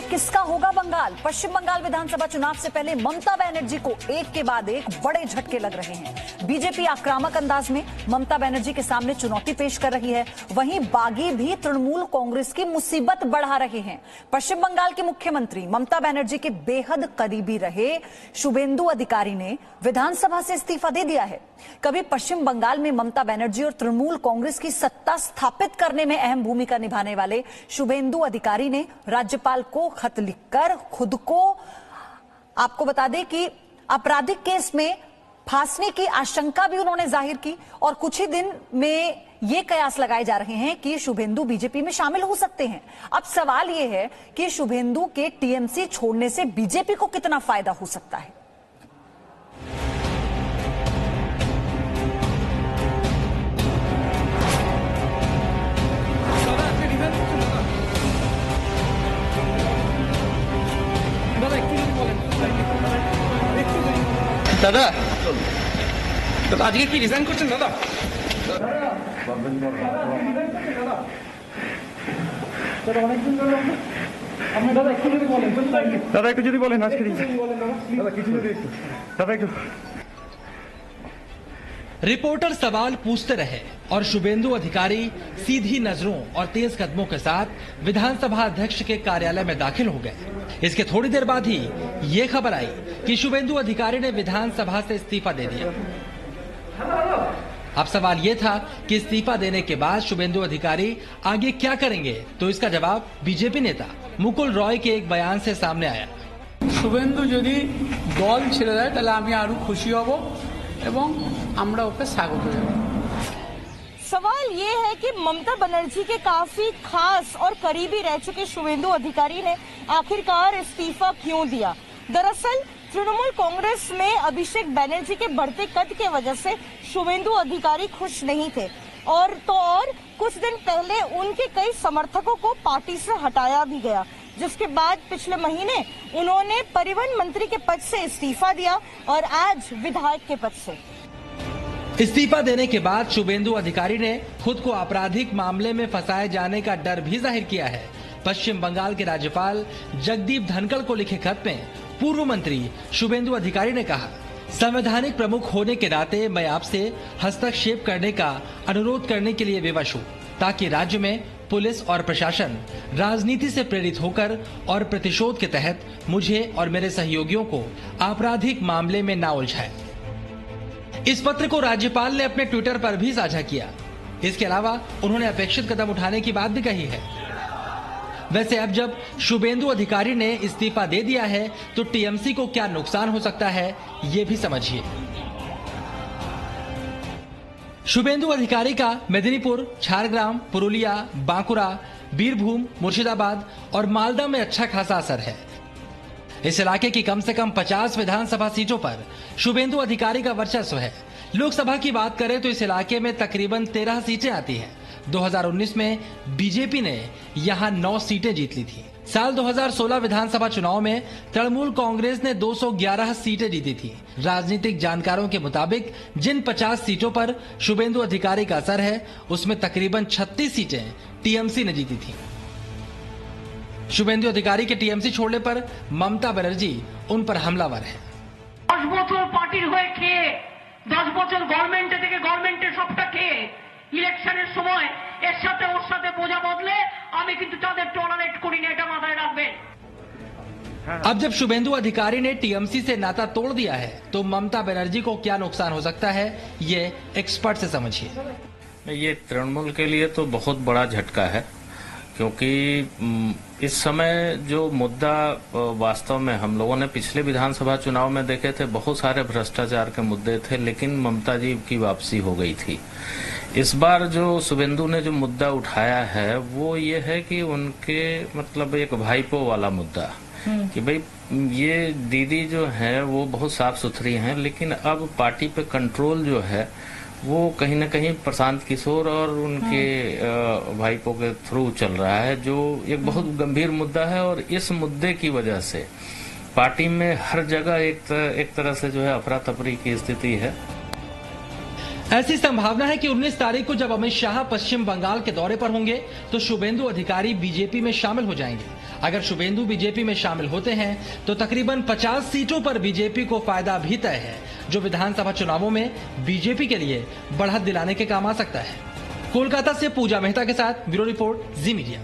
किसका होगा बंगाल? पश्चिम बंगाल विधानसभा चुनाव से पहले ममता बनर्जी को एक के बाद एक बड़े झटके लग रहे हैं। बीजेपी आक्रामक अंदाज में ममता बनर्जी के सामने चुनौती पेश कर रही है, वहीं बागी भी तृणमूल कांग्रेस की मुसीबत बढ़ा रहे हैं। पश्चिम बंगाल के मुख्यमंत्री ममता बनर्जी के बेहद करीबी रहे शुभेंदु अधिकारी ने विधानसभा से इस्तीफा दे दिया है। कभी पश्चिम बंगाल में ममता बनर्जी और तृणमूल कांग्रेस की सत्ता स्थापित करने में अहम भूमिका निभाने वाले शुभेंदु अधिकारी ने राज्यपाल को खत लिखकर खुद को, आपको बता दें कि आपराधिक केस में फांसने की आशंका भी उन्होंने जाहिर की और कुछ ही दिन में ये कयास लगाए जा रहे हैं कि शुभेंदु बीजेपी में शामिल हो सकते हैं। अब सवाल यह है कि शुभेंदु के टीएमसी छोड़ने से बीजेपी को कितना फायदा हो सकता है। দাদা দাদা আজকে কি রিজাইন করছেন দাদা? দাদা একটু যদি বলেন আজকে দাদা কিছু যদি দাদা একটু। रिपोर्टर सवाल पूछते रहे और शुभेंदु अधिकारी सीधी नजरों और तेज कदमों के साथ विधानसभा अध्यक्ष के कार्यालय में दाखिल हो गए। इसके थोड़ी देर बाद ही ये खबर आई कि शुभेंदु अधिकारी ने विधानसभा से इस्तीफा दे दिया। अब सवाल ये था कि इस्तीफा देने के बाद शुभेंदु अधिकारी आगे क्या करेंगे, तो इसका जवाब बीजेपी नेता मुकुल रॉय के एक बयान से सामने आया। शुभेंदु यदि दल छेड़े देय ताहले आमी आरो खुशी हब एवं আমরা ওকে স্বাগত জানাই। सवाल ये है कि ममता बनर्जी के काफी खास और करीबी रह चुके शुभेंदु अधिकारी ने आखिरकार इस्तीफा क्यों दिया? दरअसल तृणमूल कांग्रेस में अभिषेक बनर्जी के बढ़ते कद के वजह से शुभेंदु अधिकारी खुश नहीं थे और कुछ दिन पहले उनके कई समर्थकों को पार्टी से हटाया भी गया, जिसके बाद पिछले महीने उन्होंने परिवहन मंत्री के पद से इस्तीफा दिया और आज विधायक के पद से। इस्तीफा देने के बाद शुभेंदु अधिकारी ने खुद को आपराधिक मामले में फंसाए जाने का डर भी जाहिर किया है। पश्चिम बंगाल के राज्यपाल जगदीप धनखड़ को लिखे खत में पूर्व मंत्री शुभेंदु अधिकारी ने कहा, संवैधानिक प्रमुख होने के नाते मैं आपसे हस्तक्षेप करने का अनुरोध करने के लिए विवश हूँ, ताकि राज्य में पुलिस और प्रशासन राजनीति से प्रेरित होकर और प्रतिशोध के तहत मुझे और मेरे सहयोगियों को आपराधिक मामले में ना उलझाए। इस पत्र को राज्यपाल ने अपने ट्विटर पर भी साझा किया। इसके अलावा उन्होंने अपेक्षित कदम उठाने की बात भी कही है। वैसे अब जब शुभेंदु अधिकारी ने इस्तीफा दे दिया है तो टीएमसी को क्या नुकसान हो सकता है, ये भी समझिए। शुभेंदु अधिकारी का मेदिनीपुर, झारग्राम, पुरुलिया, बांकुरा, बीरभूम, मुर्शिदाबाद और मालदा में अच्छा खासा असर है। इस इलाके की कम से कम 50 विधानसभा सीटों पर शुभेंदु अधिकारी का वर्चस्व है। लोकसभा की बात करें तो इस इलाके में तकरीबन 13 सीटें आती हैं। 2019 में बीजेपी ने यहां 9 सीटें जीत ली थी। साल 2016 विधानसभा चुनाव में तृणमूल कांग्रेस ने 211 सीटें जीती थी। राजनीतिक जानकारों के मुताबिक जिन 50 सीटों पर शुभेंदु अधिकारी का असर है, उसमें तकरीबन 36 सीटें टीएमसी ने जीती थी। शुभेंदु अधिकारी के टीएमसी छोड़ने पर ममता बनर्जी उन पर हमलावर है। 10 বছর পার্টির হয়ে খেয়ে 10 বছর গভর্নমেন্টে থেকে গভর্নমেন্টের সবটা খেয়ে ইলেকশনের সময় এর সাথে ওর সাথে বোঝা বদলে আমি কিন্তু তাদের টলারেট করি না, এটা মাথায় রাখবেন। अब जब शुभेंदु अधिकारी ने टीएमसी से नाता तोड़ दिया है तो ममता बनर्जी को क्या नुकसान हो सकता है, ये एक्सपर्ट से समझिए। ये तृणमूल के लिए तो बहुत बड़ा झटका है, क्योंकि इस समय जो मुद्दा वास्तव में हम लोगों ने पिछले विधानसभा चुनाव में देखे थे, बहुत सारे भ्रष्टाचार के मुद्दे थे, लेकिन ममता जी की वापसी हो गई थी। इस बार जो शुभेंदु ने जो मुद्दा उठाया है वो ये है कि उनके मतलब एक भाईपो वाला मुद्दा, कि भाई ये दीदी जो है वो बहुत साफ सुथरी हैं, लेकिन अब पार्टी पे कंट्रोल जो है वो कहीं न कहीं प्रशांत किशोर और उनके भाईपों के थ्रू चल रहा है, जो एक बहुत गंभीर मुद्दा है। और इस मुद्दे की वजह से पार्टी में हर जगह एक तरह से जो है अफरा तफरी की स्थिति है। ऐसी संभावना है कि 19 तारीख को जब अमित शाह पश्चिम बंगाल के दौरे पर होंगे तो शुभेंदु अधिकारी बीजेपी में शामिल हो जाएंगे। अगर शुभेंदु बीजेपी में शामिल होते हैं तो तकरीबन 50 सीटों पर बीजेपी को फायदा भी तय है, जो विधानसभा चुनावों में बीजेपी के लिए बढ़त दिलाने के काम आ सकता है। कोलकाता से पूजा मेहता के साथ ब्यूरो रिपोर्ट, जी मीडिया।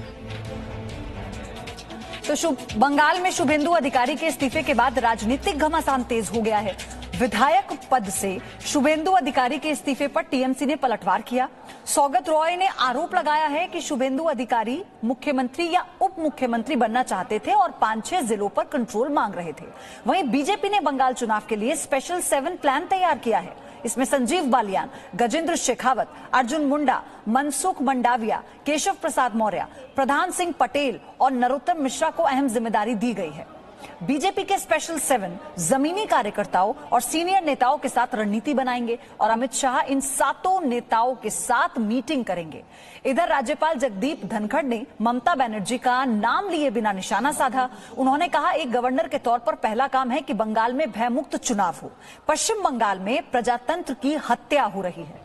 तो बंगाल में शुभेंदु अधिकारी के इस्तीफे के बाद राजनीतिक घमासान तेज हो गया है। विधायक पद से शुभेंदु अधिकारी के इस्तीफे पर टीएमसी ने पलटवार किया। सौगत रॉय ने आरोप लगाया है कि शुभेंदु अधिकारी मुख्यमंत्री या उप मुख्यमंत्री बनना चाहते थे और 5-6 जिलों पर कंट्रोल मांग रहे थे। वहीं बीजेपी ने बंगाल चुनाव के लिए स्पेशल 7 प्लान तैयार किया है। इसमें संजीव बालियान, गजेंद्र शेखावत, अर्जुन मुंडा, मनसुख मंडाविया, केशव प्रसाद मौर्य, प्रधान सिंह पटेल और नरोत्तम मिश्रा को अहम जिम्मेदारी दी गई है। बीजेपी के स्पेशल 7 जमीनी कार्यकर्ताओं और सीनियर नेताओं के साथ रणनीति बनाएंगे और अमित शाह इन 7 नेताओं के साथ मीटिंग करेंगे। इधर राज्यपाल जगदीप धनखड़ ने ममता बनर्जी का नाम लिए बिना निशाना साधा। उन्होंने कहा, एक गवर्नर के तौर पर पहला काम है कि बंगाल में भयमुक्त चुनाव हो। पश्चिम बंगाल में प्रजातंत्र की हत्या हो रही है।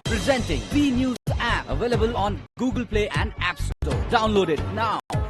Presenting B News app available on Google Play and App Store. Download it now.